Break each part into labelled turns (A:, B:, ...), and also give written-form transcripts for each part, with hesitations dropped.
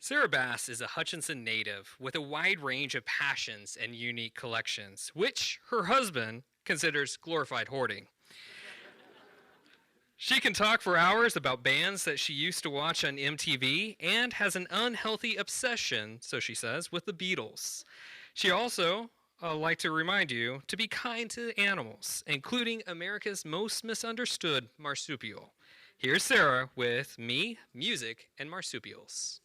A: Sara Bass is a Hutchinson native with a wide range of passions and unique collections, which her husband considers glorified hoarding. She can talk for hours about bands that she used to watch on MTV and has an unhealthy obsession, so she says, with the Beatles. She also like to remind you to be kind to animals, including America's most misunderstood marsupial. Here's Sara with Me, Music, and Marsupials.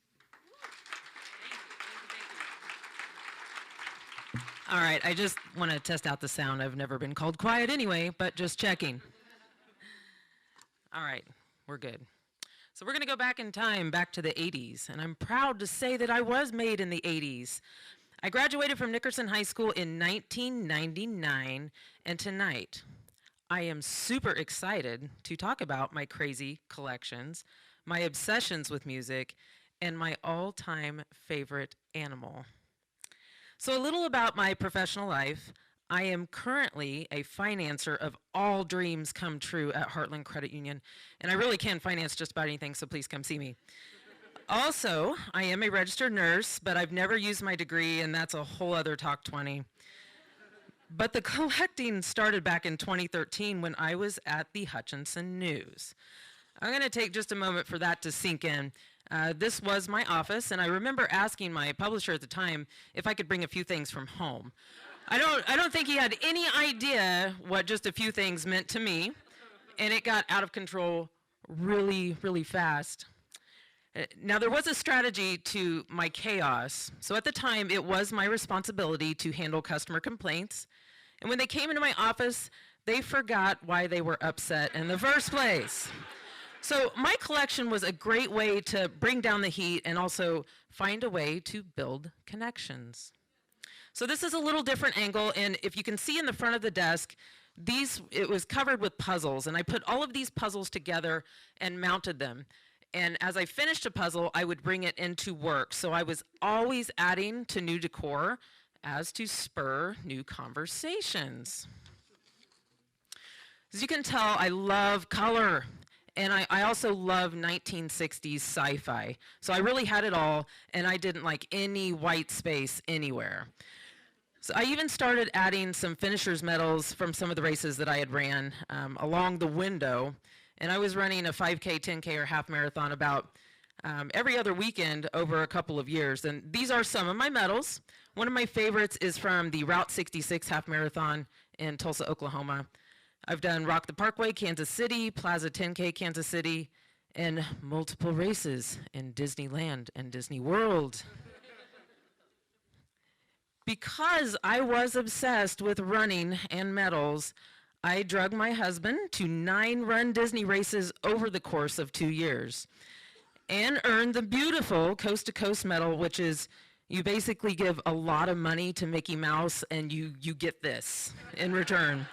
B: All right, I just want to test out the sound. I've never been called quiet anyway, but just checking. All right, we're good. So we're going to go back in time, back to the 80s, and I'm proud to say that I was made in the 80s. I graduated from Nickerson High School in 1999, and tonight I am super excited to talk about my crazy collections, my obsessions with music, and my all-time favorite animal. So a little about my professional life. I am currently a financer of all dreams come true at Heartland Credit Union, and I really can finance just about anything, so please come see me. Also, I am a registered nurse, but I've never used my degree, and that's a whole other Talk 20. But the collecting started back in 2013 when I was at the Hutchinson News. I'm going to take just a moment for that to sink in. This was my office, and I remember asking my publisher at the time if I could bring a few things from home. I don't think he had any idea what just a few things meant to me, and it got out of control really, really fast. Now, there was a strategy to my chaos. So at the time, it was my responsibility to handle customer complaints. And when they came into my office, they forgot why they were upset in the first place. So my collection was a great way to bring down the heat and also find a way to build connections. So this is a little different angle, and if you can see in the front of the desk, it was covered with puzzles, and I put all of these puzzles together and mounted them. And as I finished a puzzle, I would bring it into work. So I was always adding to new decor as to spur new conversations. As you can tell, I love color. And I also love 1960s sci-fi. So I really had it all, and I didn't like any white space anywhere. So I even started adding some finishers medals from some of the races that I had ran along the window. And I was running a 5K, 10K, or half marathon about every other weekend over a couple of years. And these are some of my medals. One of my favorites is from the Route 66 half marathon in Tulsa, Oklahoma. I've done Rock the Parkway, Kansas City, Plaza 10K, Kansas City, and multiple races in Disneyland and Disney World. Because I was obsessed with running and medals, I drug my husband to 9 Run Disney races over the course of 2 years and earned the beautiful Coast to Coast medal, which is you basically give a lot of money to Mickey Mouse and you get this in return.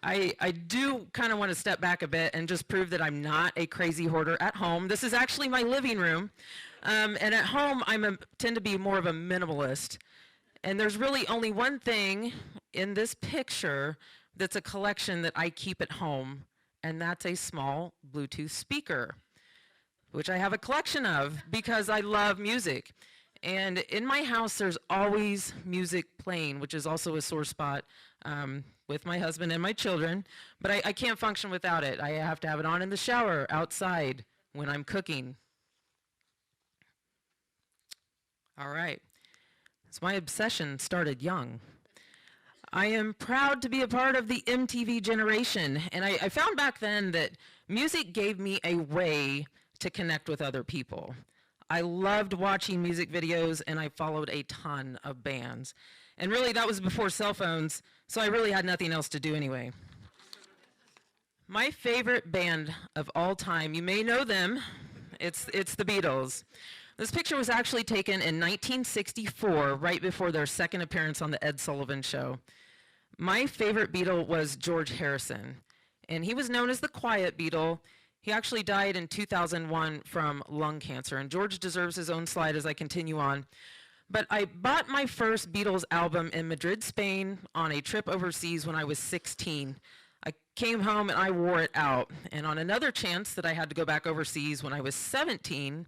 B: I do kind of want to step back a bit and just prove that I'm not a crazy hoarder at home. This is actually my living room. And at home, I tend to be more of a minimalist. And there's really only one thing in this picture that's a collection that I keep at home, and that's a small Bluetooth speaker, which I have a collection of because I love music. And in my house, there's always music playing, which is also a sore spot with my husband and my children. But I can't function without it. I have to have it on in the shower, outside, when I'm cooking. All right. So my obsession started young. I am proud to be a part of the MTV generation. And I found back then that music gave me a way to connect with other people. I loved watching music videos, and I followed a ton of bands. And really, that was before cell phones, so I really had nothing else to do anyway. My favorite band of all time, you may know them, it's the Beatles. This picture was actually taken in 1964, right before their second appearance on the Ed Sullivan Show. My favorite Beatle was George Harrison, and he was known as the Quiet Beatle. He actually died in 2001 from lung cancer, and George deserves his own slide as I continue on. But I bought my first Beatles album in Madrid, Spain, on a trip overseas when I was 16. I came home and I wore it out. And on another chance that I had to go back overseas when I was 17,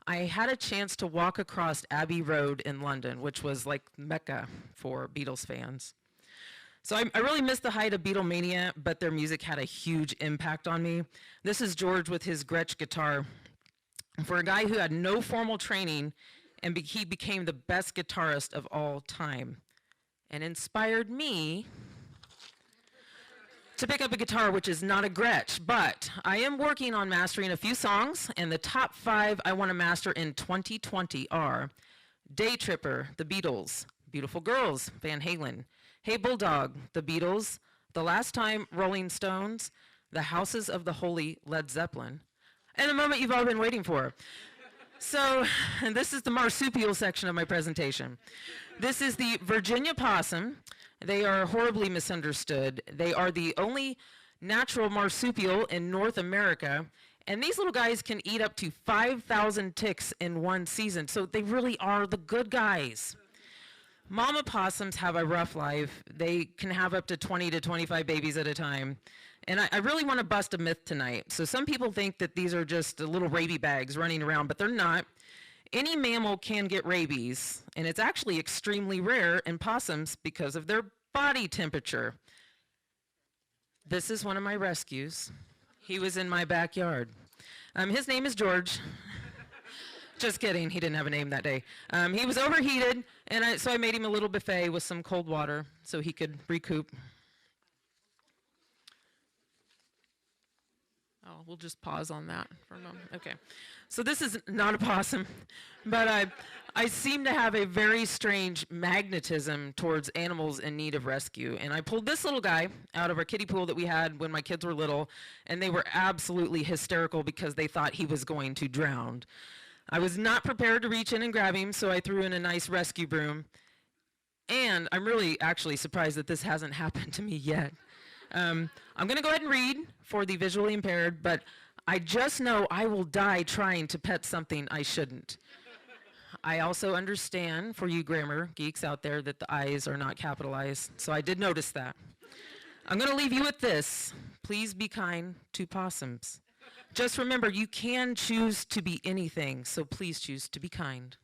B: I had a chance to walk across Abbey Road in London, which was like Mecca for Beatles fans. So I really missed the height of Beatlemania, but their music had a huge impact on me. This is George with his Gretsch guitar. For a guy who had no formal training, and he became the best guitarist of all time, and inspired me to pick up a guitar, which is not a Gretsch, but I am working on mastering a few songs, and the top 5 I want to master in 2020 are Day Tripper, The Beatles, Beautiful Girls, Van Halen, Hey Bulldog, The Beatles, The Last Time, Rolling Stones, The Houses of the Holy, Led Zeppelin, and the moment you've all been waiting for. So, and this is the marsupial section of my presentation. This is the Virginia possum. They are horribly misunderstood. They are the only natural marsupial in North America, and these little guys can eat up to 5,000 ticks in one season, so they really are the good guys. Mama possums have a rough life. They can have up to 20 to 25 babies at a time. And I really want to bust a myth tonight. So some people think that these are just little rabies bags running around, but they're not. Any mammal can get rabies, and it's actually extremely rare in possums because of their body temperature. This is one of my rescues. He was in my backyard. His name is George. Just kidding, he didn't have a name that day. He was overheated, and so I made him a little buffet with some cold water so he could recoup. Oh, we'll just pause on that for a moment. Okay. So this is not a possum, but I seem to have a very strange magnetism towards animals in need of rescue. And I pulled this little guy out of our kiddie pool that we had when my kids were little, and they were absolutely hysterical because they thought he was going to drown. I was not prepared to reach in and grab him, so I threw in a nice rescue broom. And I'm really actually surprised that this hasn't happened to me yet. I'm going to go ahead and read for the visually impaired, but I just know I will die trying to pet something I shouldn't. I also understand, for you grammar geeks out there, that the I's are not capitalized, so I did notice that. I'm going to leave you with this. Please be kind to possums. Just remember, you can choose to be anything, so please choose to be kind.